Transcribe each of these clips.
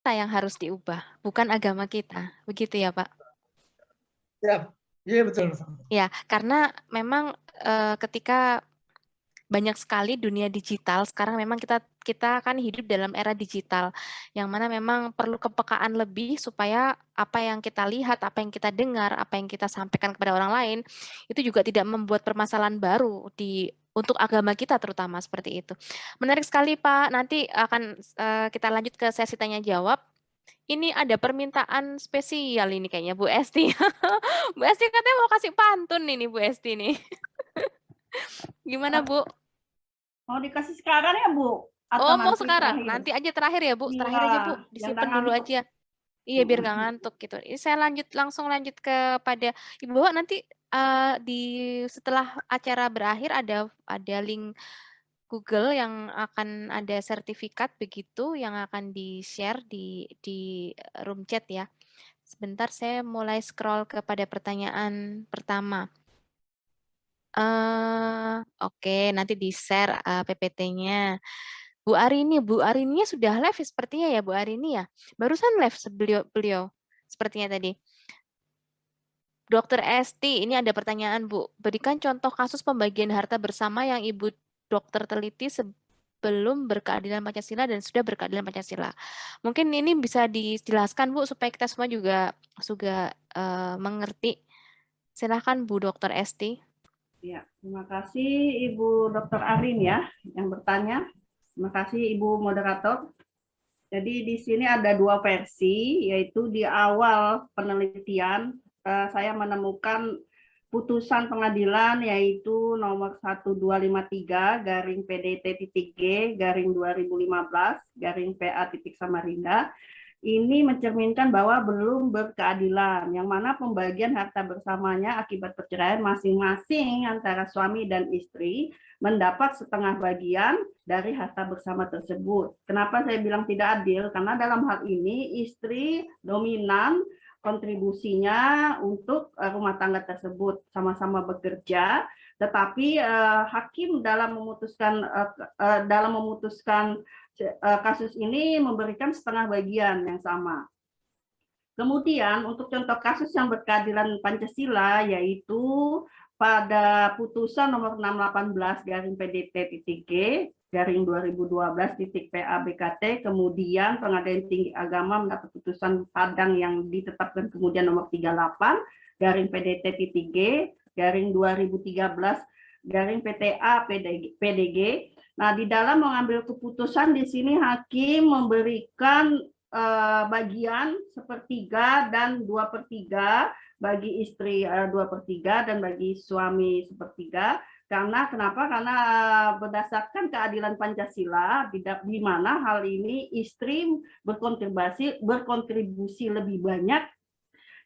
kita yang harus diubah, bukan agama kita. Begitu ya, Pak? Ya, iya betul. Ya, karena memang ketika banyak sekali dunia digital, sekarang memang kita kan hidup dalam era digital, yang mana memang perlu kepekaan lebih supaya apa yang kita lihat, apa yang kita dengar, apa yang kita sampaikan kepada orang lain, itu juga tidak membuat permasalahan baru untuk agama kita terutama, seperti itu. Menarik sekali, Pak. Nanti akan kita lanjut ke sesi tanya jawab. Ini ada permintaan spesial ini kayaknya Bu Esti. Bu Esti katanya mau kasih pantun ini Bu Esti nih. Gimana Bu? Mau dikasih sekarang ya Bu? Atau Oh mau nanti sekarang? terakhir? Nanti aja terakhir ya Bu? Terakhir Iya, aja Bu, biar disimpan nggak dulu ngantuk. aja. Iya biar nggak ngantuk gitu. Ini saya langsung lanjut kepada Ibu Bawa nanti setelah acara berakhir ada link Google yang akan ada sertifikat begitu yang akan di-share di room chat ya. Sebentar saya mulai scroll kepada pertanyaan pertama. Oke, nanti di-share PPT-nya. Bu Arininya sudah live sepertinya ya Bu Arini ya. Barusan live beliau sepertinya tadi. Dokter Esti, ini ada pertanyaan Bu. Berikan contoh kasus pembagian harta bersama yang Ibu dokter teliti sebelum berkeadilan Pancasila dan sudah berkeadilan Pancasila. Mungkin ini bisa dijelaskan Bu supaya kita semua juga mengerti. Silahkan Bu Dokter Esti. Ya, terima kasih Ibu Dr. Arin ya yang bertanya. Terima kasih Ibu moderator. Jadi di sini ada dua versi, yaitu di awal penelitian saya menemukan putusan pengadilan yaitu nomor 1253 garing PDT.G garing 2015 garing PA Samarinda. Ini mencerminkan bahwa belum berkeadilan, yang mana pembagian harta bersamanya akibat perceraian masing-masing antara suami dan istri mendapat setengah bagian dari harta bersama tersebut. Kenapa saya bilang tidak adil? Karena dalam hal ini istri dominan kontribusinya untuk rumah tangga tersebut, sama-sama bekerja, tetapi hakim dalam memutuskan kasus ini memberikan setengah bagian yang sama. Kemudian untuk contoh kasus yang berkeadilan Pancasila yaitu pada putusan nomor 618 garing PDT.G garing 2012 PA-BKT, kemudian Pengadilan Tinggi Agama mendapat putusan Padang yang ditetapkan kemudian nomor 38 garing PDT.G garing 2013 garing PTA PDG. Nah, di dalam mengambil keputusan di sini hakim memberikan bagian sepertiga dan 2/3 bagi istri 2/3 dan bagi suami sepertiga. Kenapa? Karena berdasarkan keadilan Pancasila di mana hal ini istri berkontribusi lebih banyak,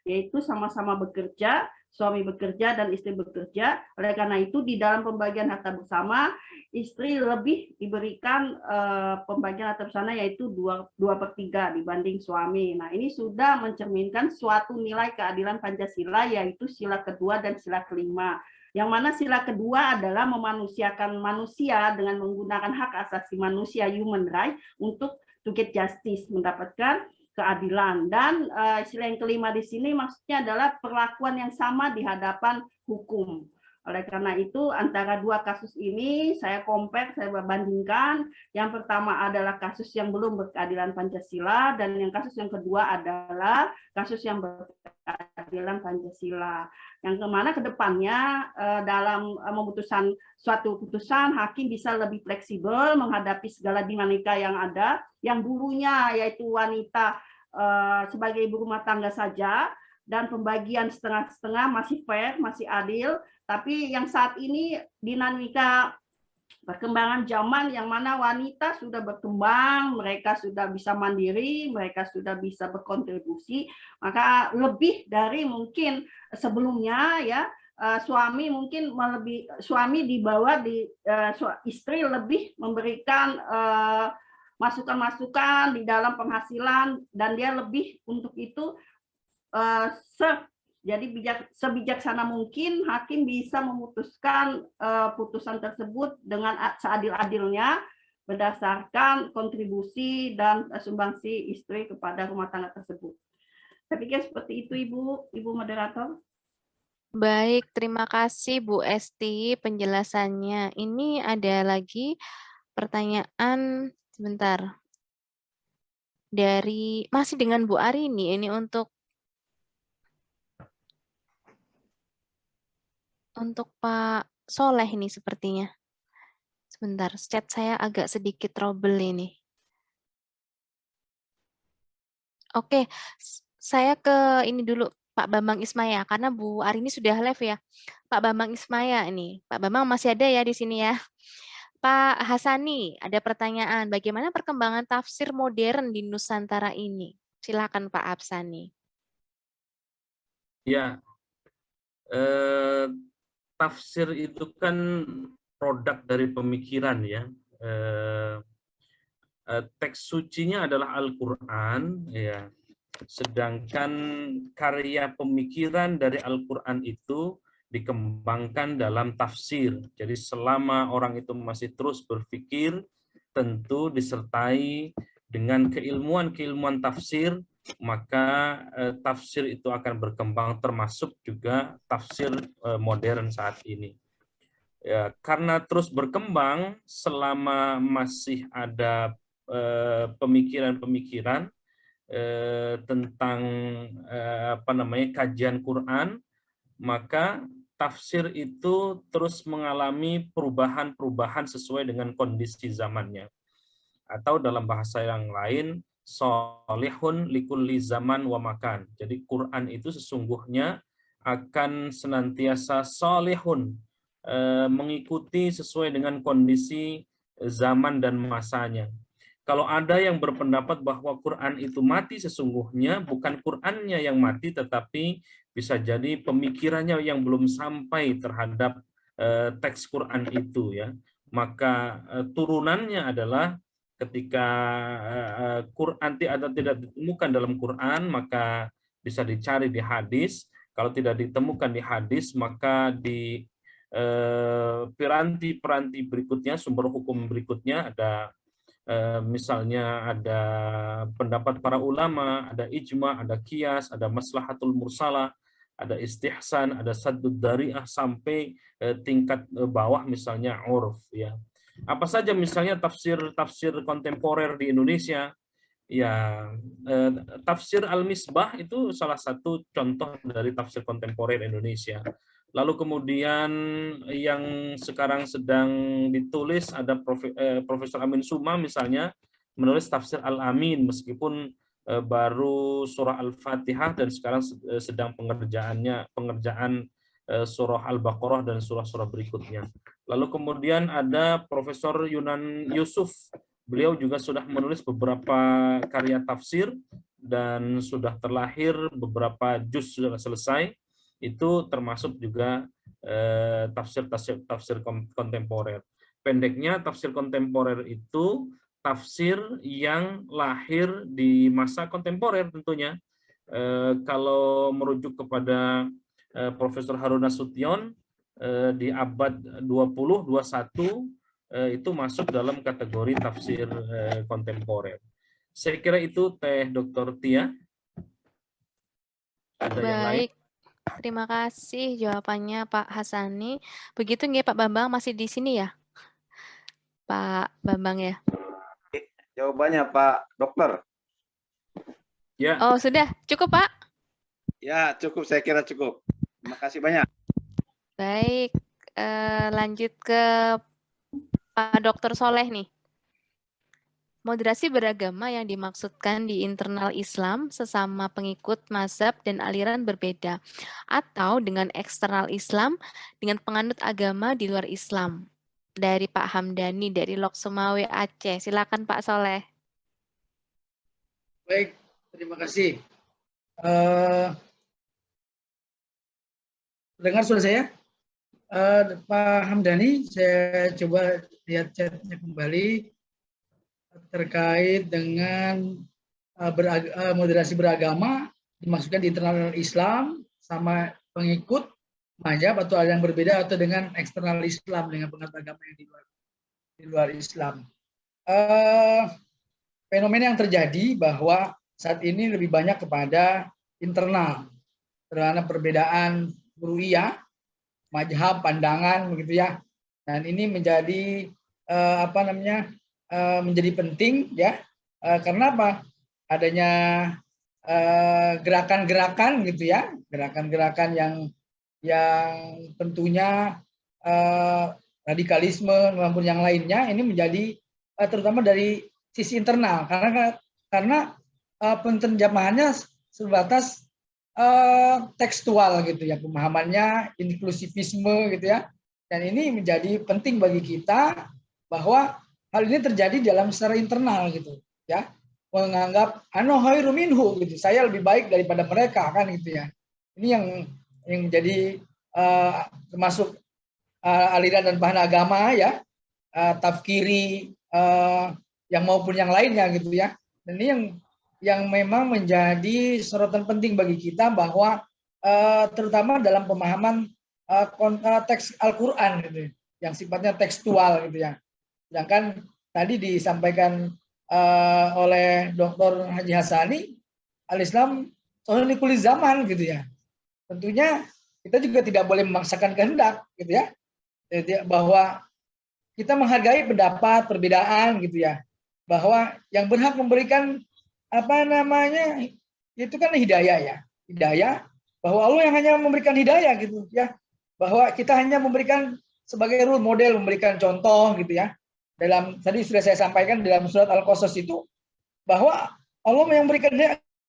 yaitu sama-sama bekerja, suami bekerja dan istri bekerja. Oleh karena itu di dalam pembagian harta bersama istri lebih diberikan pembagian harta bersama yaitu 2/3 dibanding suami. Nah, ini sudah mencerminkan suatu nilai keadilan Pancasila yaitu sila kedua dan sila kelima. Yang mana sila kedua adalah memanusiakan manusia dengan menggunakan hak asasi manusia human right untuk to get justice, mendapatkan keadilan. Dan istilah yang kelima di sini maksudnya adalah perlakuan yang sama di hadapan hukum. Oleh karena itu antara dua kasus ini saya compare, saya bandingkan. Yang pertama adalah kasus yang belum berkeadilan Pancasila dan yang kasus yang kedua adalah kasus yang berkeadilan Pancasila. Yang kemana kedepannya dalam memutuskan suatu putusan hakim bisa lebih fleksibel menghadapi segala dinamika yang ada, yang dulunya yaitu wanita sebagai ibu rumah tangga saja dan pembagian setengah-setengah masih fair, masih adil, tapi yang saat ini dinamika perkembangan zaman yang mana wanita sudah berkembang, mereka sudah bisa mandiri, mereka sudah bisa berkontribusi, maka lebih dari mungkin sebelumnya ya suami mungkin suami dibawa istri lebih memberikan masukan-masukan di dalam penghasilan dan dia lebih untuk itu jadi sebijaksana mungkin hakim bisa memutuskan putusan tersebut dengan seadil-adilnya berdasarkan kontribusi dan sumbangsi istri kepada rumah tangga tersebut. Saya pikir seperti itu, Ibu Moderator. Baik, terima kasih Bu Esti penjelasannya. Ini ada lagi pertanyaan sebentar. Masih dengan Bu Arini, ini untuk Pak Soleh ini sepertinya. Sebentar, chat saya agak sedikit trouble ini. Oke, saya ke ini dulu, Pak Bambang Ismaya, karena Bu Arini sudah live ya. Pak Bambang Ismaya ini, Pak Bambang masih ada ya di sini ya. Pak Hasani, ada pertanyaan, bagaimana perkembangan tafsir modern di Nusantara ini? Silakan Pak Absani. Ya, tafsir itu kan produk dari pemikiran ya. Teks sucinya adalah Al-Quran, ya. Sedangkan karya pemikiran dari Al-Quran itu dikembangkan dalam tafsir. Jadi selama orang itu masih terus berpikir, tentu disertai dengan keilmuan tafsir, maka tafsir itu akan berkembang, termasuk juga tafsir modern saat ini. Ya, karena terus berkembang, selama masih ada pemikiran-pemikiran tentang kajian Quran, maka tafsir itu terus mengalami perubahan-perubahan sesuai dengan kondisi zamannya. Atau dalam bahasa yang lain, solihun likulli zaman wa makan. Jadi Quran itu sesungguhnya akan senantiasa solihun, mengikuti sesuai dengan kondisi zaman dan masanya. Kalau ada yang berpendapat bahwa Quran itu mati, sesungguhnya bukan Qurannya yang mati, tetapi bisa jadi pemikirannya yang belum sampai terhadap teks Quran itu, ya. Maka turunannya adalah ketika Quran tidak ditemukan dalam Quran, maka bisa dicari di hadis. Kalau tidak ditemukan di hadis, maka di piranti-piranti berikutnya, sumber hukum berikutnya ada. Misalnya ada pendapat para ulama, ada ijma, ada qiyas, ada maslahatul mursalah, ada istihsan, ada saddud dari'ah, sampai tingkat bawah misalnya urf, ya. Apa saja misalnya tafsir kontemporer di Indonesia? Ya, tafsir Al-Misbah itu salah satu contoh dari tafsir kontemporer Indonesia. Lalu kemudian yang sekarang sedang ditulis ada Profesor Amin Suma misalnya, menulis tafsir Al-Amin, meskipun baru surah Al-Fatihah dan sekarang sedang pengerjaan surah Al-Baqarah dan surah-surah berikutnya. Lalu kemudian ada Profesor Yunan Yusuf, beliau juga sudah menulis beberapa karya tafsir dan sudah terlahir beberapa juz sudah selesai. Itu termasuk juga tafsir kontemporer. Pendeknya, tafsir kontemporer itu tafsir yang lahir di masa kontemporer tentunya. Kalau merujuk kepada Profesor Harun Nasution di abad 20-21, itu masuk dalam kategori tafsir kontemporer. Saya kira itu Teh Dr. Tia. Ada yang lain? Baik, terima kasih jawabannya Pak Hasani. Begitu nggih Pak Bambang, masih di sini ya? Pak Bambang ya? Jawabannya Pak Dokter. Ya. Oh sudah, cukup Pak? Ya cukup, saya kira cukup. Terima kasih banyak. Baik, lanjut ke Pak Dr. Soleh nih. Moderasi beragama yang dimaksudkan di internal Islam sesama pengikut mazhab dan aliran berbeda, atau dengan eksternal Islam dengan penganut agama di luar Islam. Dari Pak Hamdani dari Lok Sumawe Aceh. Silakan Pak Soleh. Baik, terima kasih. Dengar suara saya? Pak Hamdani, saya coba lihat chatnya kembali terkait dengan moderasi beragama dimaksudkan di internal Islam sama pengikut mazhab atau ada yang berbeda, atau dengan eksternal Islam dengan penganut agama yang di luar Islam. fenomena yang terjadi bahwa saat ini lebih banyak kepada internal, terhadap perbedaan ru'iyah, mazhab, pandangan, begitu ya. Dan ini menjadi menjadi penting ya. Karena apa? Adanya gerakan-gerakan gitu ya, gerakan-gerakan yang tentunya radikalisme maupun yang lainnya ini menjadi terutama dari sisi internal karena penerjemahannya sebatas tekstual gitu ya, pemahamannya inklusivisme gitu ya. Dan ini menjadi penting bagi kita bahwa hal ini terjadi dalam secara internal gitu ya, menganggap ana khairu minhu gitu, saya lebih baik daripada mereka kan gitu ya. Ini yang menjadi termasuk aliran dan bahan agama ya, tafkiri yang maupun yang lainnya gitu ya. Dan ini yang memang menjadi sorotan penting bagi kita bahwa terutama dalam pemahaman teks Al-Qur'an gitu, yang sifatnya tekstual gitu ya. Sedangkan tadi disampaikan oleh Dr. Haji Hasani, al-Islam sahih likuli zaman gitu ya. Tentunya kita juga tidak boleh memaksakan kehendak gitu ya. Bahwa kita menghargai pendapat, perbedaan gitu ya. Bahwa yang berhak memberikan itu kan hidayah ya. Hidayah, bahwa Allah yang hanya memberikan hidayah gitu ya. Bahwa kita hanya memberikan sebagai role model, memberikan contoh gitu ya. Dalam tadi sudah saya sampaikan dalam surat Al-Qasas itu bahwa Allah yang memberikan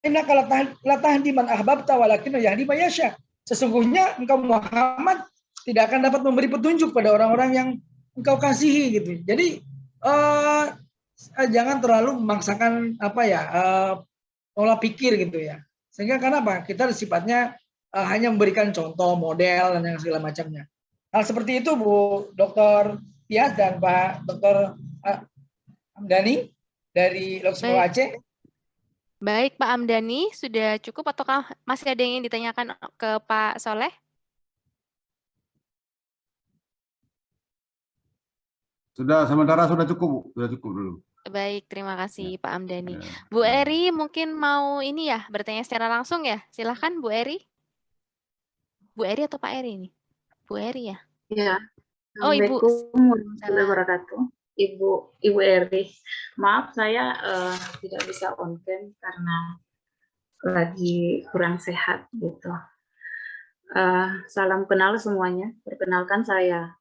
innaka la tahdi man ahbabta walakin yahdi man yasha. Sesungguhnya engkau Muhammad tidak akan dapat memberi petunjuk pada orang-orang yang engkau kasihi gitu. Jadi jangan terlalu memaksakan pola pikir gitu ya. Sehingga kenapa? Kita sifatnya hanya memberikan contoh, model dan yang segala macamnya. Hal seperti itu Bu Dr. Tias dan Pak Dr. Hamdani dari Loksmo Aceh. Baik Pak Hamdani, sudah cukup ataukah masih ada yang ingin ditanyakan ke Pak Soleh? Sudah, sementara sudah cukup, Bu. Sudah cukup dulu. Baik, terima kasih Pak Hamdani. Ya. Bu Eri mungkin mau ini ya, bertanya secara langsung ya. Silahkan Bu Eri. Bu Eri atau Pak Eri ini? Bu Eri ya? Ya. Oh, Ibu. Assalamualaikum warahmatullahi wabarakatuh. Ibu Eri. Maaf saya tidak bisa on cam karena lagi kurang sehat gitu. Salam kenal semuanya. Perkenalkan saya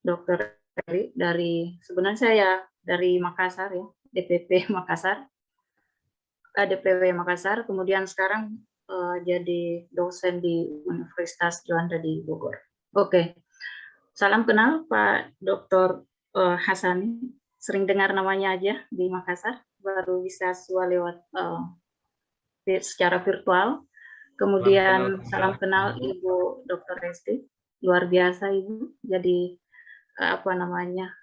Dr. Eri sebenarnya saya dari Makassar ya, DPW Makassar, kemudian sekarang jadi dosen di Universitas Juanda di Bogor. Oke. Salam kenal Pak Dr. Hasani, sering dengar namanya aja di Makassar, baru bisa lewat secara virtual. Kemudian salam kenal Ibu Dr. Resti, luar biasa Ibu, jadi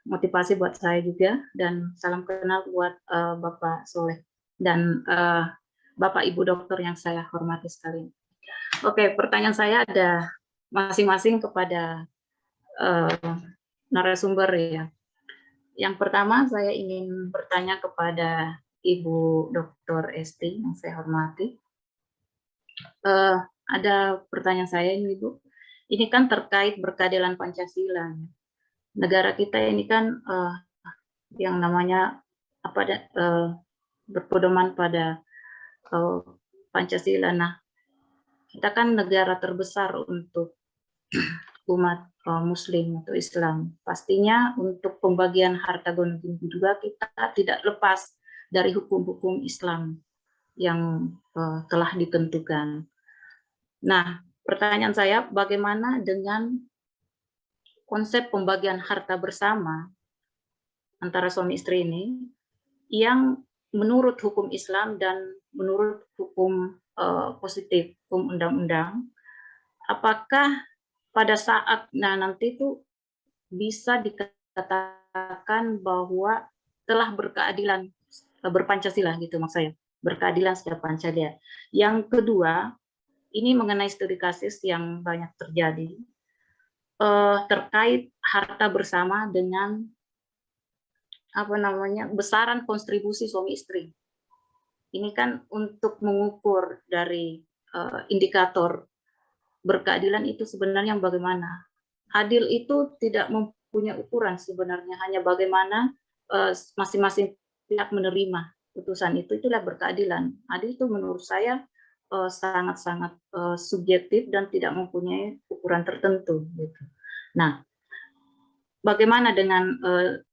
motivasi buat saya juga, dan salam kenal buat Bapak Soleh dan Bapak Ibu dokter yang saya hormati sekalian. Oke, pertanyaan saya ada masing-masing kepada narasumber ya. Yang pertama saya ingin bertanya kepada Ibu Dr. Esti yang saya hormati. Ada pertanyaan saya ini Ibu. Ini kan terkait berkeadilan Pancasila. Negara kita ini kan yang namanya berpedoman pada Pancasila. Nah, kita kan negara terbesar untuk umat Muslim atau Islam. Pastinya untuk pembagian harta gono juga kita tidak lepas dari hukum-hukum Islam yang telah ditentukan. Nah, pertanyaan saya, bagaimana dengan konsep pembagian harta bersama antara suami istri ini yang menurut hukum Islam dan menurut hukum positif, hukum undang-undang, apakah pada saat nanti itu bisa dikatakan bahwa telah berkeadilan berpancasila gitu maksud saya, berkeadilan secara Pancasila. Yang kedua, ini mengenai studi kasus yang banyak terjadi terkait harta bersama dengan besaran kontribusi suami istri. Ini kan untuk mengukur dari indikator berkeadilan itu sebenarnya bagaimana. Adil itu tidak mempunyai ukuran sebenarnya, hanya bagaimana masing-masing pihak menerima putusan itu, itulah berkeadilan. Adil itu menurut saya sangat-sangat subjektif dan tidak mempunyai ukuran tertentu. Gitu. Nah, bagaimana dengan